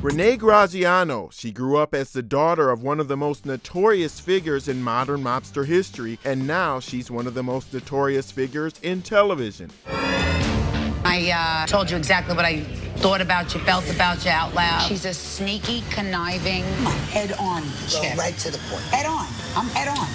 Renee Graziano, she grew up as the daughter of one of the most notorious figures in modern mobster history, and now she's one of the most notorious figures in television. I told you exactly what I thought about you, felt about you out loud. She's a sneaky, conniving, head-on chick. Go right to the point. Head on. I'm head on.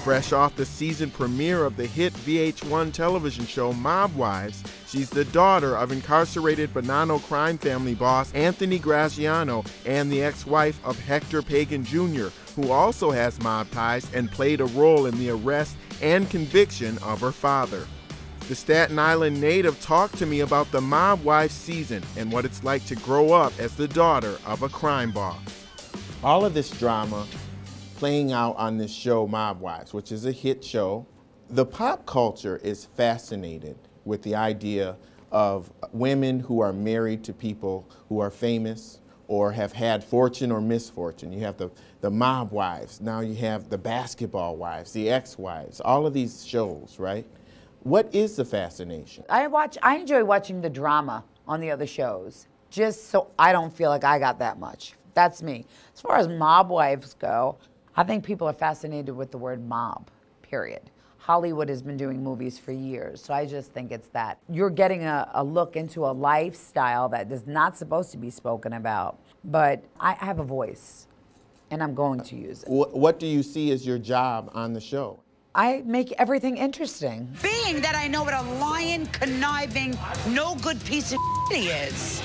Fresh off the season premiere of the hit VH1 television show Mob Wives, she's the daughter of incarcerated Bonanno crime family boss Anthony Graziano and the ex-wife of Hector Pagan Jr., who also has mob ties and played a role in the arrest and conviction of her father. The Staten Island native talked to me about the Mob Wives season and what it's like to grow up as the daughter of a crime boss. All of this drama playing out on this show, Mob Wives, which is a hit show. The pop culture is fascinated with the idea of women who are married to people who are famous or have had fortune or misfortune. You have the mob wives, now you have the basketball wives, the ex-wives, all of these shows, right? What is the fascination? I enjoy watching the drama on the other shows, just so I don't feel like I got that much. That's me. As far as mob wives go, I think people are fascinated with the word mob, period. Hollywood has been doing movies for years, so I just think it's that. You're getting a look into a lifestyle that is not supposed to be spoken about, but I have a voice, and I'm going to use it. What do you see as your job on the show? I make everything interesting. Being that I know what a lying, conniving, no good piece of he is,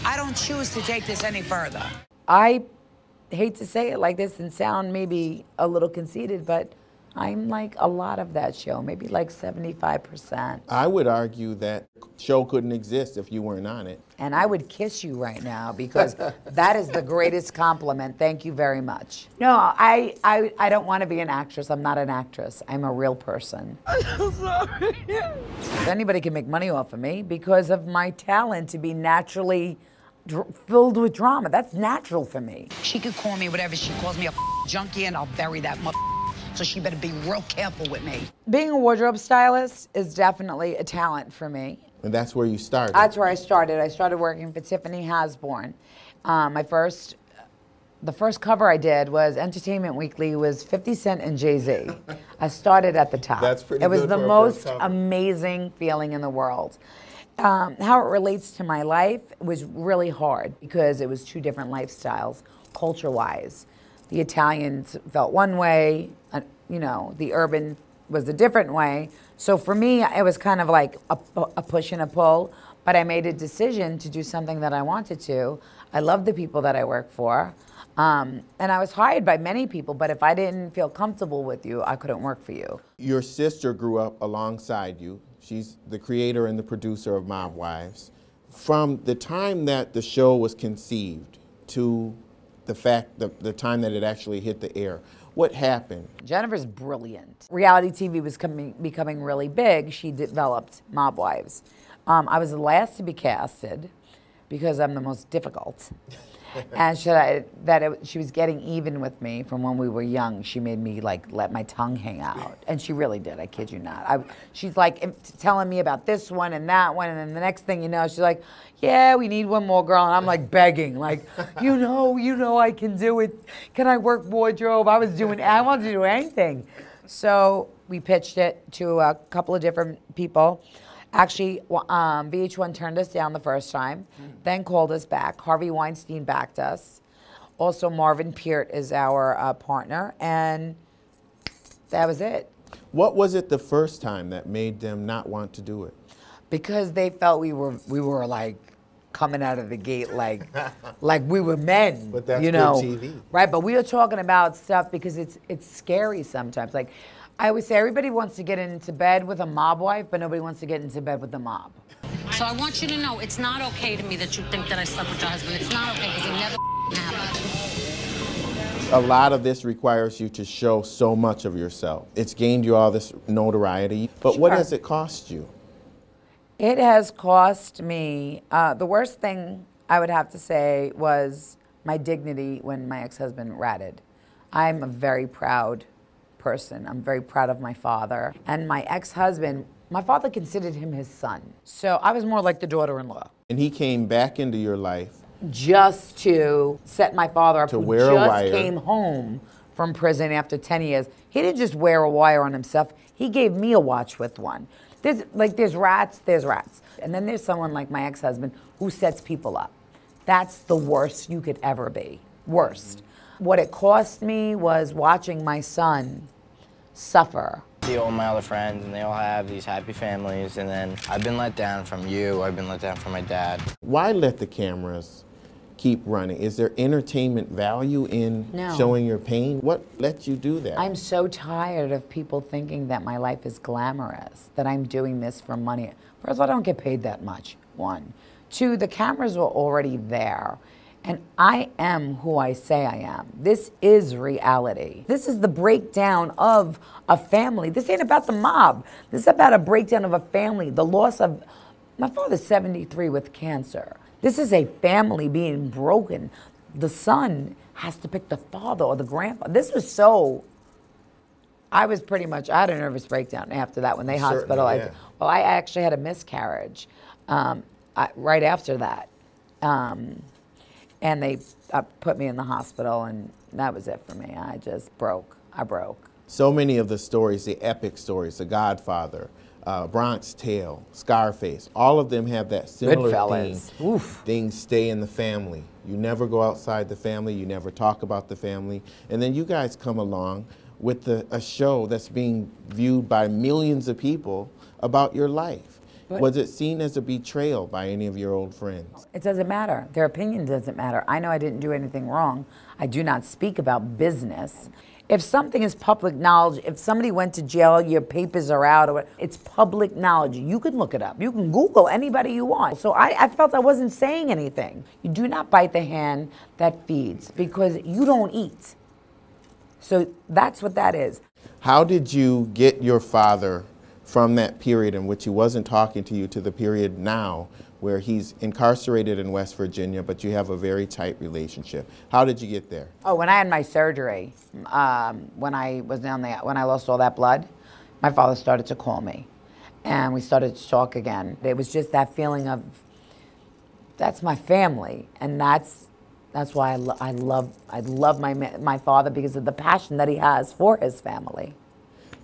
I don't choose to take this any further. I hate to say it like this and sound maybe a little conceited, but I'm like a lot of that show, maybe like 75%. I would argue that show couldn't exist if you weren't on it. And I would kiss you right now because that is the greatest compliment. Thank you very much. No, I don't want to be an actress. I'm not an actress. I'm a real person. I'm sorry. Anybody can make money off of me because of my talent to be naturally filled with drama. That's natural for me. She could call me whatever. She calls me a junkie, and I'll bury that so she better be real careful with me. Being a wardrobe stylist is definitely a talent for me. And that's where you started. That's where I started. I started working for Tiffany Hasborn. The first cover I did was Entertainment Weekly, was 50 Cent and Jay-Z. I started at the top. That's pretty good. It was good the for a most first cover. amazing feeling in the world. How it relates to my life was really hard because it was two different lifestyles, culture-wise. The Italians felt one way, you know, the urban was a different way. So for me, it was kind of like a push and a pull, but I made a decision to do something that I wanted to. I love the people that I work for, and I was hired by many people, but if I didn't feel comfortable with you, I couldn't work for you. Your sister grew up alongside you. She's the creator and the producer of Mob Wives. From the time that the show was conceived to the time that it actually hit the air, what happened? Jennifer's brilliant. Reality TV was becoming really big. She developed Mob Wives. I was the last to be casted because I'm the most difficult. And she was getting even with me from when we were young. She made me like let my tongue hang out, and she really did. I kid you not. She's like telling me about this one and that one, and then the next thing you know, she's like, "Yeah, we need one more girl," and I'm like begging, like, you know, I can do it. Can I work wardrobe? I wanted to do anything. So we pitched it to a couple of different people. Actually, VH1 turned us down the first time, then called us back. Harvey Weinstein backed us. Also, Marvin Peart is our partner, and that was it. What was it the first time that made them not want to do it? Because they felt we were like coming out of the gate like we were men. But that's you know, good TV. Right? But we were talking about stuff because it's scary sometimes. Like, I always say everybody wants to get into bed with a mob wife, but nobody wants to get into bed with the mob. So I want you to know it's not okay to me that you think that I slept with your husband. It's not okay because it never happened. A lot of this requires you to show so much of yourself. It's gained you all this notoriety, but what has it cost you? It has cost me, the worst thing I would have to say was my dignity when my ex-husband ratted. I'm a very proud person. I'm very proud of my father. And my ex-husband My father considered him his son. So I was more like the daughter-in-law. And he came back into your life. Just to set my father up, To who wear a just wire. came home from prison after 10 years. He didn't just wear a wire on himself. He gave me a watch with one. There's rats, there's rats. And then there's someone like my ex-husband who sets people up. That's the worst you could ever be. Worst. What it cost me was watching my son suffer. See all my other friends, and they all have these happy families, and then I've been let down from you, I've been let down from my dad. Why let the cameras keep running? Is there entertainment value in showing your pain? What lets you do that? I'm so tired of people thinking that my life is glamorous, that I'm doing this for money. First of all, I don't get paid that much, one. Two, the cameras were already there. And I am who I say I am. This is reality. This is the breakdown of a family. This ain't about the mob. This is about a breakdown of a family. The loss of, my father's 73 with cancer. This is a family being broken. The son has to pick the father or the grandfather. This was so, I was pretty much, I had a nervous breakdown after that when they hospitalized. Yeah. Well, I actually had a miscarriage right after that. And they put me in the hospital, and that was it for me. I just broke. I broke. So many of the stories, the epic stories, The Godfather, Bronx Tale, Scarface, all of them have that similar theme. Goodfellas. Oof. Things stay in the family. You never go outside the family. You never talk about the family. And then you guys come along with a show that's being viewed by millions of people about your life. Was it seen as a betrayal by any of your old friends? It doesn't matter. Their opinion doesn't matter. I know I didn't do anything wrong. I do not speak about business. If something is public knowledge, if somebody went to jail, your papers are out, or it's public knowledge. You can look it up. You can Google anybody you want. So I felt I wasn't saying anything. You do not bite the hand that feeds, because you don't eat. So that's what that is. How did you get your father from that period in which he wasn't talking to you to the period now where he's incarcerated in West Virginia, but you have a very tight relationship? How did you get there? Oh, when I had my surgery, when I was down there, when I lost all that blood, my father started to call me, and we started to talk again. It was just that feeling of, that's my family, and that's why I love my father, because of the passion that he has for his family.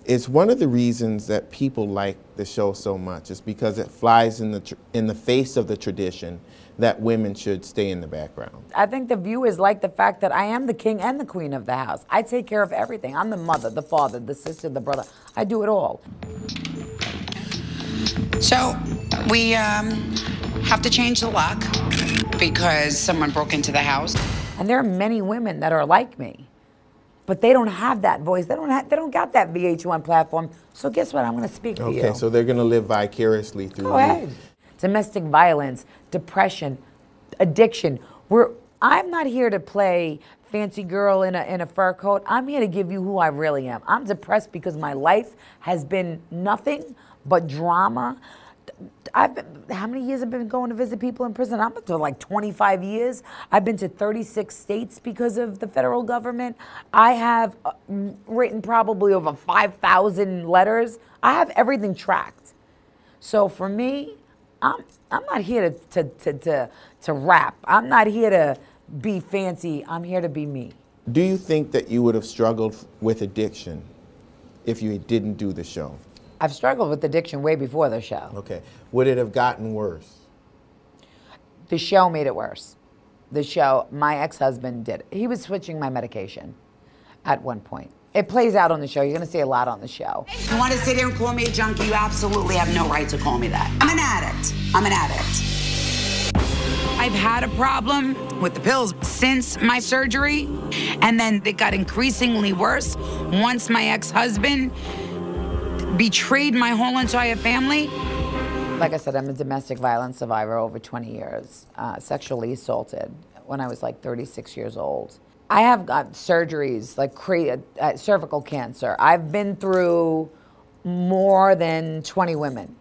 It's one of the reasons that people like the show so much. It's because it flies in the face of the tradition that women should stay in the background. I think the viewers like the fact that I am the king and the queen of the house. I take care of everything. I'm the mother, the father, the sister, the brother. I do it all. So we have to change the lock because someone broke into the house. And there are many women that are like me, but they don't have that voice. They don't got that VH1 platform. So guess what? I'm going to speak for you. Okay, so they're going to live vicariously through you. Go ahead. Domestic violence, depression, addiction. I'm not here to play fancy girl in a fur coat. I'm here to give you who I really am. I'm depressed because my life has been nothing but drama. How many years have I been going to visit people in prison? I'm up to like 25 years. I've been to 36 states because of the federal government. I have written probably over 5,000 letters. I have everything tracked. So for me, I'm not here to rap. I'm not here to be fancy. I'm here to be me. Do you think that you would have struggled with addiction if you didn't do the show? I've struggled with addiction way before the show. Okay. Would it have gotten worse? The show made it worse. The show, my ex-husband did. He was switching my medication at one point. It plays out on the show. You're going to see a lot on the show. You want to sit here and call me a junkie? You absolutely have no right to call me that. I'm an addict. I'm an addict. I've had a problem with the pills since my surgery, and then it got increasingly worse once my ex-husband betrayed my whole entire family. Like I said, I'm a domestic violence survivor over 20 years, sexually assaulted when I was like 36 years old. I have got surgeries, like cervical cancer. I've been through more than 20 women,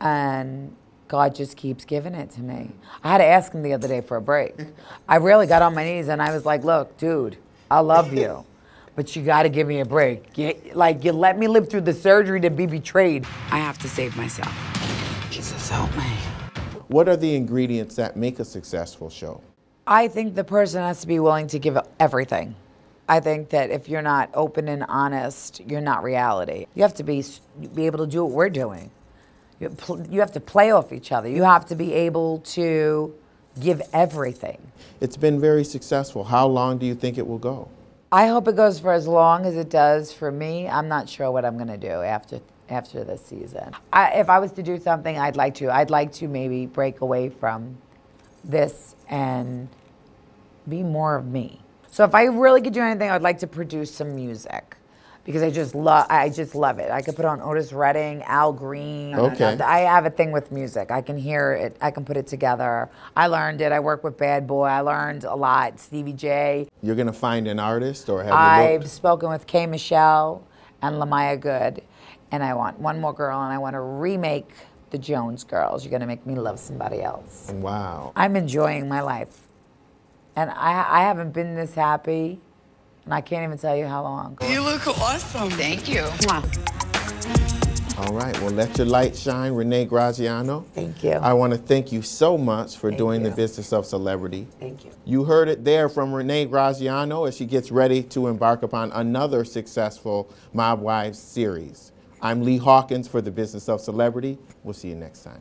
and God just keeps giving it to me. I had to ask him the other day for a break. I really got on my knees and I was like, look, dude, I love you, but you got to give me a break. You let me live through the surgery to be betrayed. I have to save myself. Jesus, help me. What are the ingredients that make a successful show? I think the person has to be willing to give everything. I think that if you're not open and honest, you're not reality. You have to be able to do what we're doing. You have to play off each other. You have to be able to give everything. It's been very successful. How long do you think it will go? I hope it goes for as long as it does for me. I'm not sure what I'm going to do after this season. If I was to do something, I'd like to maybe break away from this and be more of me. So if I really could do anything, I'd like to produce some music, because I just love it. I could put on Otis Redding, Al Green. Okay. I have a thing with music. I can hear it. I can put it together. I learned it. I work with Bad Boy. I learned a lot. Stevie J. You're going to find an artist, or have you I've spoken with Kay Michelle and Lamaya Good, and I want one more girl, and I want to remake the Jones Girls. You're going to make me love somebody else. Wow. I'm enjoying my life. And I haven't been this happy, and I can't even tell you how long. You look awesome. Thank you. All right, well, let your light shine, Renee Graziano. Thank you. I want to thank you so much for doing you. the business of celebrity. Thank you. You heard it there from Renee Graziano as she gets ready to embark upon another successful Mob Wives series. I'm Lee Hawkins for the Business of Celebrity. We'll see you next time.